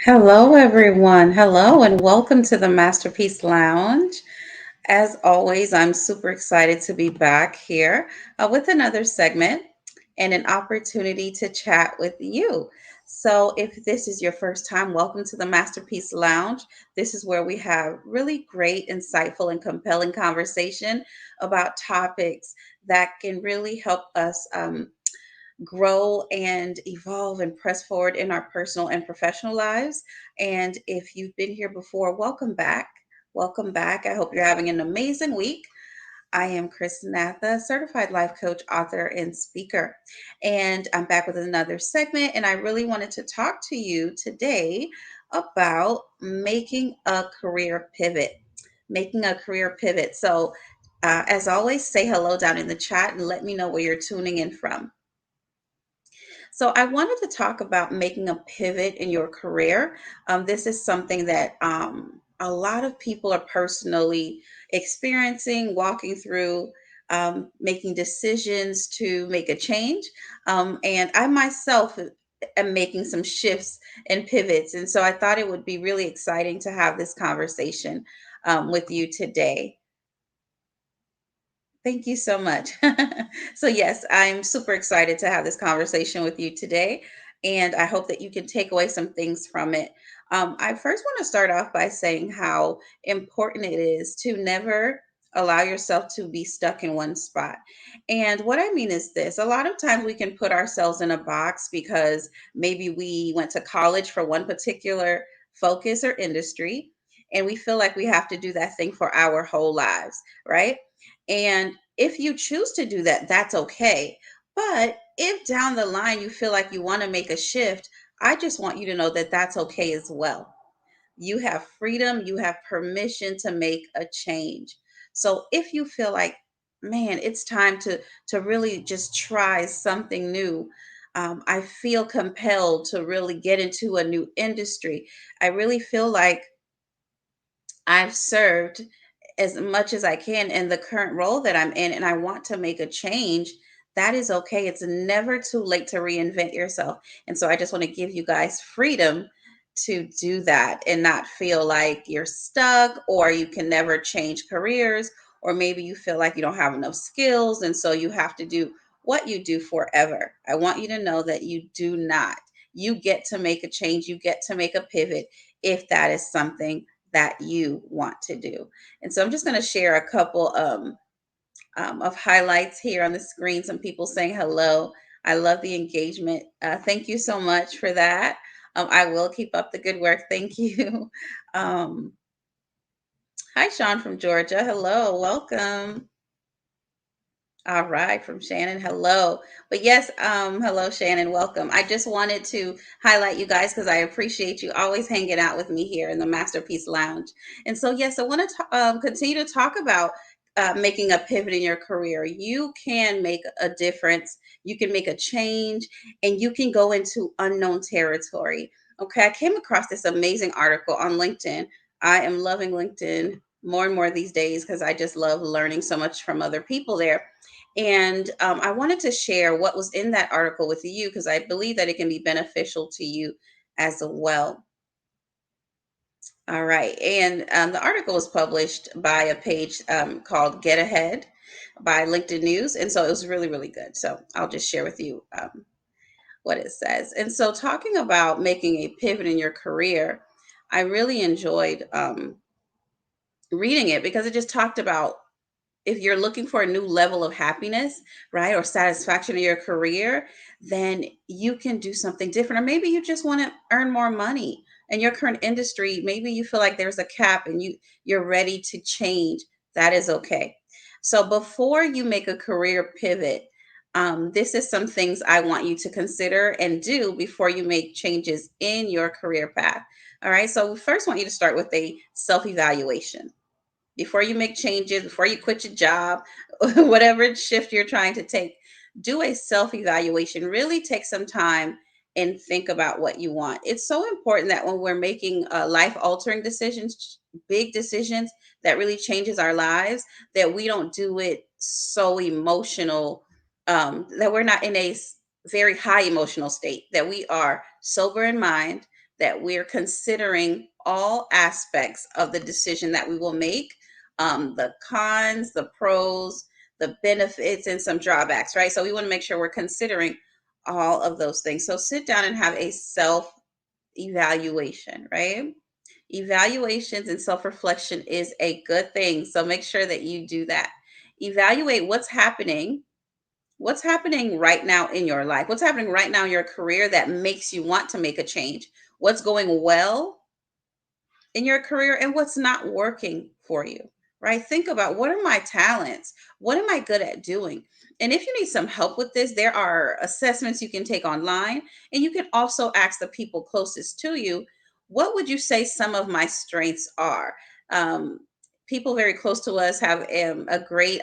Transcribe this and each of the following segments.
Hello, everyone. Hello, and welcome to the Masterpiece Lounge. As always, I'm super excited to be back here with another segment and an opportunity to chat with you. So, if this is your first time, welcome to the Masterpiece Lounge. This is where we have really great, insightful, and compelling conversation about topics that can really help us grow and evolve and press forward in our personal and professional lives. And if you've been here before, welcome back. Welcome back. I hope you're having an amazing week. I am Chrisnatha, certified life coach, author, and speaker. And I'm back with another segment. And I really wanted to talk to you today about making a career pivot. Making a career pivot. So, as always, say hello down in the chat and let me know where you're tuning in from. So, I wanted to talk about making a pivot in your career. This is something that a lot of people are personally experiencing, walking through, making decisions to make a change. And I myself am making some shifts and pivots. And so, I thought it would be really exciting to have this conversation with you today. Thank you so much. So, yes, I'm super excited to have this conversation with you today, and I hope that you can take away some things from it. I first want to start off by saying how important it is to never allow yourself to be stuck in one spot. And what I mean is this: a lot of times we can put ourselves in a box because maybe we went to college for one particular focus or industry, and we feel like we have to do that thing for our whole lives, right? And if you choose to do that, that's okay. But if down the line you feel like you want to make a shift, I just want you to know that that's okay as well. You have freedom, you have permission to make a change. So if you feel like, man, it's time to really just try something new. I feel compelled to really get into a new industry. I really feel like I've served as much as I can in the current role that I'm in, and I want to make a change. That is okay. It's never too late to reinvent yourself. And so I just want to give you guys freedom to do that and not feel like you're stuck or you can never change careers, or maybe you feel like you don't have enough skills. And so you have to do what you do forever. I want you to know that you do not. You get to make a change, you get to make a pivot if that is something that you want to do. And so I'm just going to share a couple of highlights here on the screen. Some people saying hello. I love the engagement. Thank you so much for that. I will keep up the good work. Thank you. Um, Hi, Sean from Georgia. Hello. Welcome. All right, from Shannon. Hello. But yes, hello, Shannon. Welcome. I just wanted to highlight you guys because I appreciate you always hanging out with me here in the Masterpiece Lounge. And so, yes, I want to continue to talk about making a pivot in your career. You can make a difference, you can make a change, and you can go into unknown territory. Okay, I came across this amazing article on LinkedIn. I am loving LinkedIn more and more these days because I just love learning so much from other people there. And I wanted to share what was in that article with you because I believe that it can be beneficial to you as well. All right. And the article was published by a page called Get Ahead by LinkedIn News. And so it was really, really good. So I'll just share with you what it says. And so, talking about making a pivot in your career, I really enjoyed reading it because it just talked about if you're looking for a new level of happiness, right, or satisfaction in your career, then you can do something different. Or maybe you just want to earn more money in your current industry. Maybe you feel like there's a cap and you're ready to change. That is okay. So before you make a career pivot, this is some things I want you to consider and do before you make changes in your career path. All right. So we first want you to start with a self evaluation before you make changes, before you quit your job, whatever shift you're trying to take, do a self evaluation. Really take some time and think about what you want. It's so important that when we're making life altering decisions, big decisions that really changes our lives, that we don't do it so emotional, that we're not in a very high emotional state, that we are sober in mind, that we're considering all aspects of the decision that we will make, the cons, the pros, the benefits, and some drawbacks, right? So we want to make sure we're considering all of those things. So sit down and have a self evaluation, right? Evaluations and self reflection is a good thing. So make sure that you do that. Evaluate what's happening right now in your life, what's happening right now in your career that makes you want to make a change, what's going well in your career and what's not working for you, right? Think about, what are my talents? What am I good at doing? And if you need some help with this, there are assessments you can take online, and you can also ask the people closest to you, what would you say some of my strengths are? Um, People very close to us have a great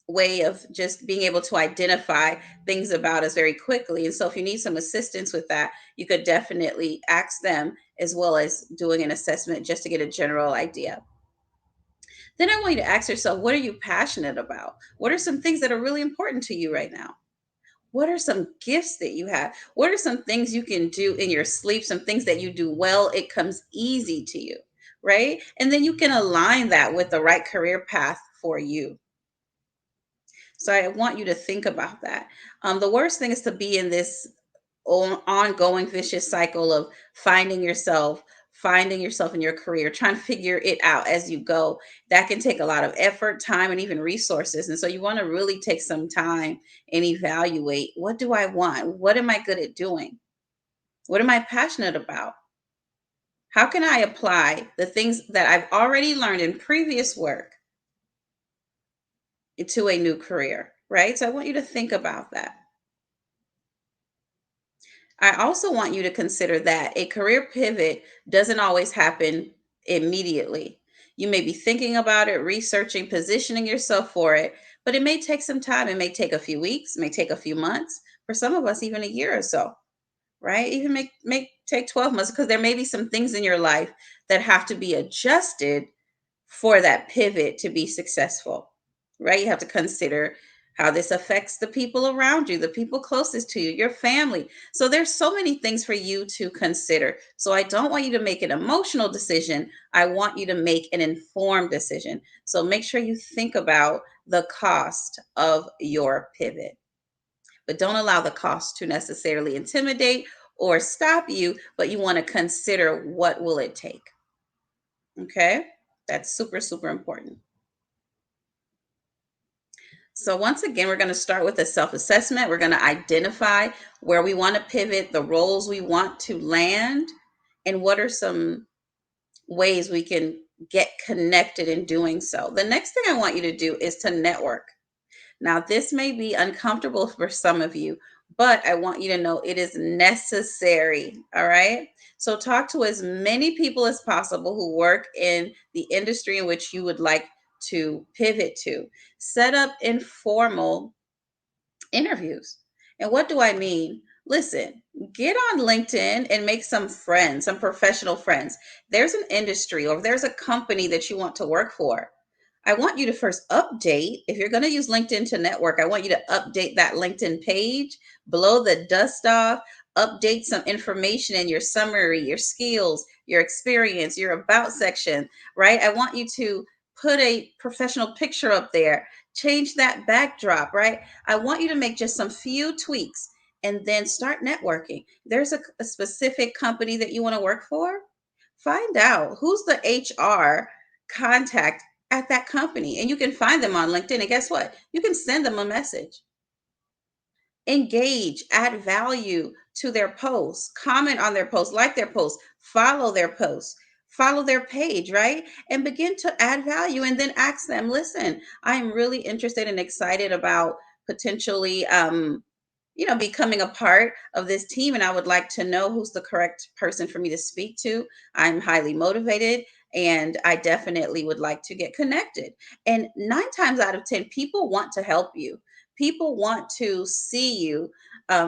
way of just being able to identify things about us very quickly. And so if you need some assistance with that, you could definitely ask them, as well as doing an assessment just to get a general idea. Then I want you to ask yourself, what are you passionate about? What are some things that are really important to you right now? What are some gifts that you have? What are some things you can do in your sleep? Some things that you do well, it comes easy to you, right? And then you can align that with the right career path for you. So I want you to think about that. The worst thing is to be in this ongoing vicious cycle of finding yourself in your career, trying to figure it out as you go. That can take a lot of effort, time, and even resources. And so you want to really take some time and evaluate, what do I want? What am I good at doing? What am I passionate about? How can I apply the things that I've already learned in previous work into a new career? Right? So I want you to think about that. I also want you to consider that a career pivot doesn't always happen immediately. You may be thinking about it, researching, positioning yourself for it, but it may take some time. It may take a few weeks, may take a few months, for some of us, even a year or so, right? Even may take 12 months, because there may be some things in your life that have to be adjusted for that pivot to be successful, right? You have to consider how this affects the people around you, the people closest to you, your family. So there's so many things for you to consider. So I don't want you to make an emotional decision. I want you to make an informed decision. So make sure you think about the cost of your pivot, but don't allow the cost to necessarily intimidate or stop you, but you want to consider, what will it take? Okay? That's super, super important. So, once again, we're going to start with a self assessment. We're going to identify where we want to pivot, the roles we want to land, and what are some ways we can get connected in doing so. The next thing I want you to do is to network. Now, this may be uncomfortable for some of you, but I want you to know it is necessary. All right. So, talk to as many people as possible who work in the industry in which you would like to pivot to. Set up informal interviews. And what do I mean? Listen, get on LinkedIn and make some friends, some professional friends. There's an industry, or if there's a company that you want to work for, I want you to first update. If you're going to use LinkedIn to network, I want you to update that LinkedIn page, blow the dust off, update some information in your summary, your skills, your experience, your about section, right? I want you to put a professional picture up there, change that backdrop, right? I want you to make just some few tweaks and then start networking. There's a specific company that you want to work for. Find out who's the HR contact at that company, and you can find them on LinkedIn. And guess what? You can send them a message, engage, add value to their posts, comment on their posts, like their posts, follow their posts, follow their page, right? And begin to add value, and then ask them, listen, I'm really interested and excited about potentially becoming a part of this team, and I would like to know who's the correct person for me to speak to. I'm highly motivated, and I definitely would like to get connected. And 9 times out of 10, people want to help you. People want to see you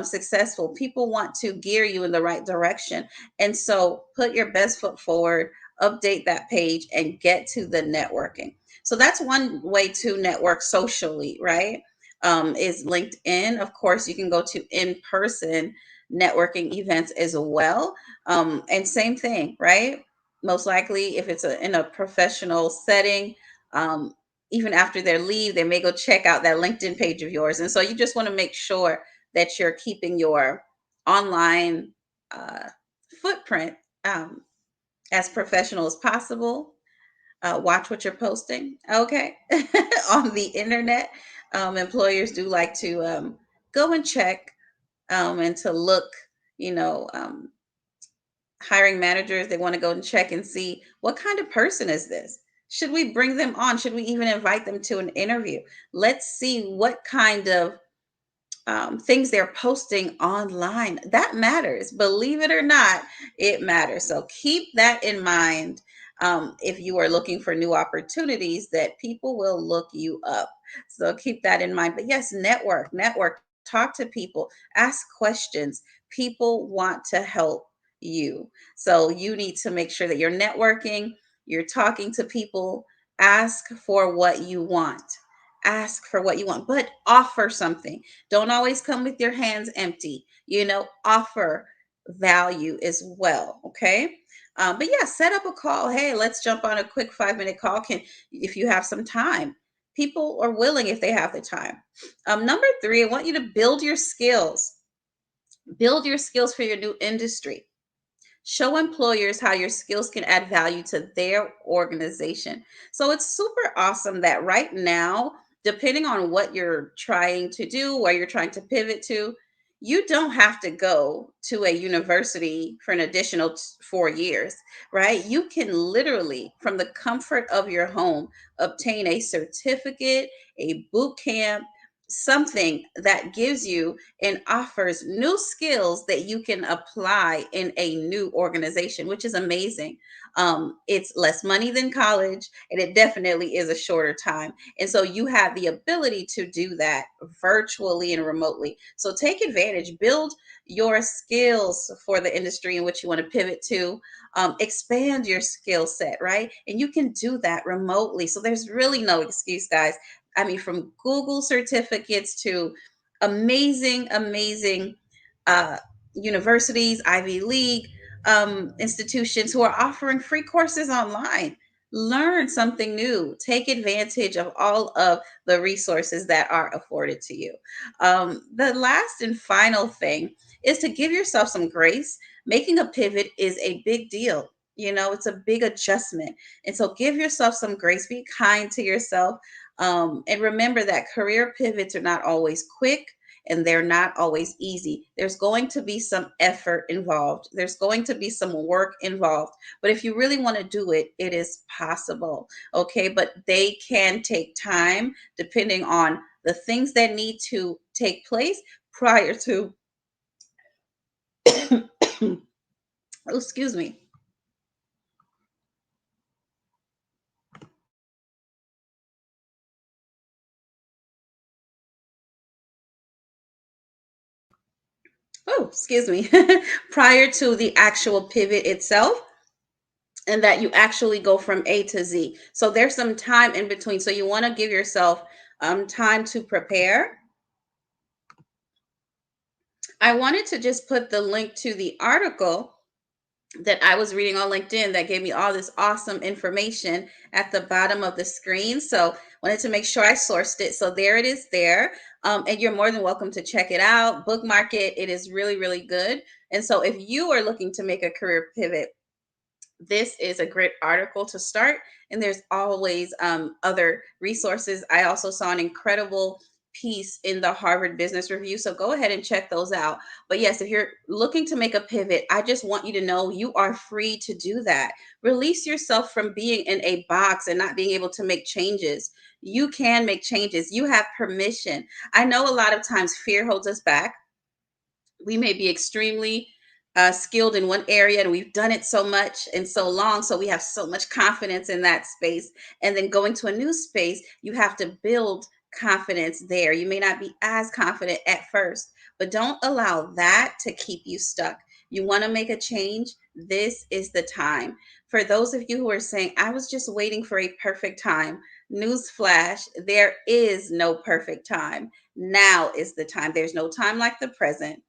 successful. People want to gear you in the right direction. And so put your best foot forward, update that page, and get to the networking. So that's one way to network socially, right? Is LinkedIn. Of course, you can go to in person networking events as well. And same thing, right? Most likely, if it's in a professional setting, um, even after their leave, they may go check out that LinkedIn page of yours. And so you just want to make sure that you're keeping your online uh, footprint as professional as possible. Watch what you're posting, okay, on the internet. Employers do like to go and check and to look, you know, hiring managers, they want to go and check and see what kind of person is this? Should we bring them on? Should we even invite them to an interview? Let's see what kind of things they're posting online. That matters. Believe it or not, it matters. So keep that in mind if you are looking for new opportunities, that people will look you up. So keep that in mind. But yes, network, talk to people, ask questions. People want to help you. So you need to make sure that you're networking, you're talking to people, ask for what you want. Ask for what you want, but offer something. Don't always come with your hands empty. Offer value as well. Okay. But yeah, set up a call. Hey, let's jump on a quick 5-minute call. If you have some time, people are willing if they have the time. Number three, I want you to build your skills. Build your skills for your new industry. Show employers how your skills can add value to their organization. So it's super awesome that right now, depending on what you're trying to do, where you're trying to pivot to, you don't have to go to a university for an additional 4 years, right? You can literally, from the comfort of your home, obtain a certificate, a boot camp, something that gives you and offers new skills that you can apply in a new organization, which is amazing. It's less money than college, and it definitely is a shorter time. And so you have the ability to do that virtually and remotely. So take advantage, build your skills for the industry in which you want to pivot to, expand your skill set, right? And you can do that remotely. So there's really no excuse, guys. I mean, from Google certificates to amazing uh, universities, Ivy League institutions who are offering free courses online. Learn something new. Take advantage of all of the resources that are afforded to you. The last and final thing is to give yourself some grace. Making a pivot is a big deal. It's a big adjustment. And so give yourself some grace. Be kind to yourself. And remember that career pivots are not always quick and they're not always easy. There's going to be some effort involved, there's going to be some work involved. But if you really want to do it, it is possible. Okay. But they can take time depending on the things that need to take place prior to, oh, excuse me. Oh, excuse me. Prior to the actual pivot itself, and that you actually go from A to Z. So there's some time in between. So you want to give yourself time to prepare. I wanted to just put the link to the article that I was reading on LinkedIn that gave me all this awesome information at the bottom of the screen. So wanted to make sure I sourced it. So there it is there. And you're more than welcome to check it out, bookmark it. It is really, really good. And so if you are looking to make a career pivot, this is a great article to start. And there's always other resources. I also saw an incredible piece in the Harvard Business Review. So go ahead and check those out. But yes, if you're looking to make a pivot, I just want you to know you are free to do that. Release yourself from being in a box and not being able to make changes. You can make changes. You have permission. I know a lot of times fear holds us back. We may be extremely skilled in one area and we've done it so much and so long. So we have so much confidence in that space. And then going to a new space, you have to build confidence there. You may not be as confident at first, but don't allow that to keep you stuck. You want to make a change. This is the time. For those of you who are saying, I was just waiting for a perfect time, newsflash, there is no perfect time. Now is the time. There's no time like the present.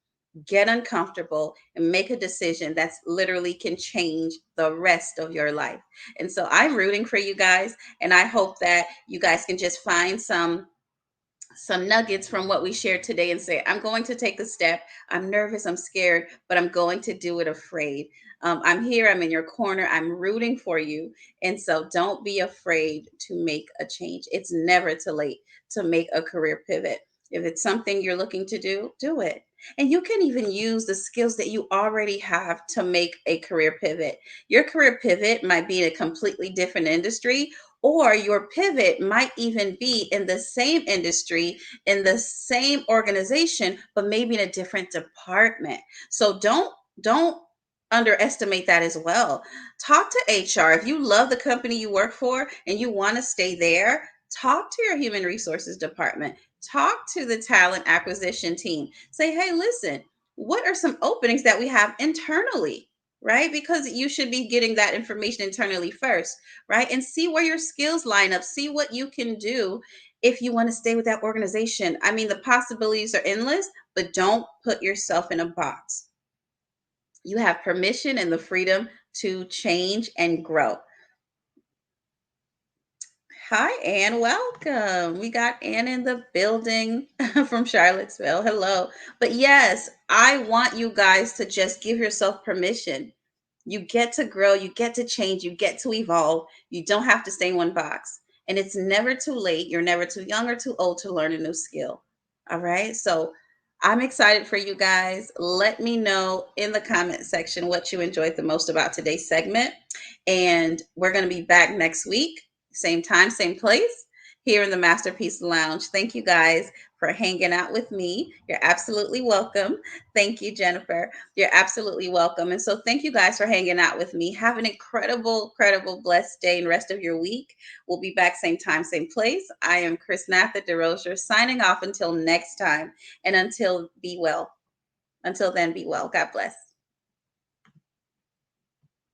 get uncomfortable, and make a decision that's literally can change the rest of your life. And so I'm rooting for you guys, and I hope that you guys can just find some nuggets from what we shared today and say, I'm going to take the step. I'm nervous, I'm scared, but I'm going to do it afraid. I'm here, I'm in your corner, I'm rooting for you. And so don't be afraid to make a change. It's never too late to make a career pivot. If it's something you're looking to do it. And you can even use the skills that you already have to make a career pivot. Your career pivot might be in a completely different industry, or your pivot might even be in the same industry, in the same organization, but maybe in a different department. So don't underestimate that as well. Talk to HR. If you love the company you work for and you want to stay there, talk to your human resources department. Talk to the talent acquisition team. Say, hey, listen, what are some openings that we have internally? Right? Because you should be getting that information internally first, right? And see where your skills line up, see what you can do if you want to stay with that organization. I mean, the possibilities are endless, but don't put yourself in a box. You have permission and the freedom to change and grow. Hi, Anne. Welcome. We got Anne in the building from Charlottesville. Hello. But yes, I want you guys to just give yourself permission. You get to grow, you get to change, you get to evolve. You don't have to stay in one box. And it's never too late. You're never too young or too old to learn a new skill. All right. So I'm excited for you guys. Let me know in the comment section what you enjoyed the most about today's segment. And we're going to be back next week, same time, same place, here in the Masterpiece Lounge. Thank you guys for hanging out with me. You're absolutely welcome. Thank you, Jennifer. You're absolutely welcome. And so thank you guys for hanging out with me. Have an incredible, blessed day and rest of your week. We'll be back same time, same place. I am Chrisnatha DeRosier signing off until next time. And until be well. Until then, be well. God bless.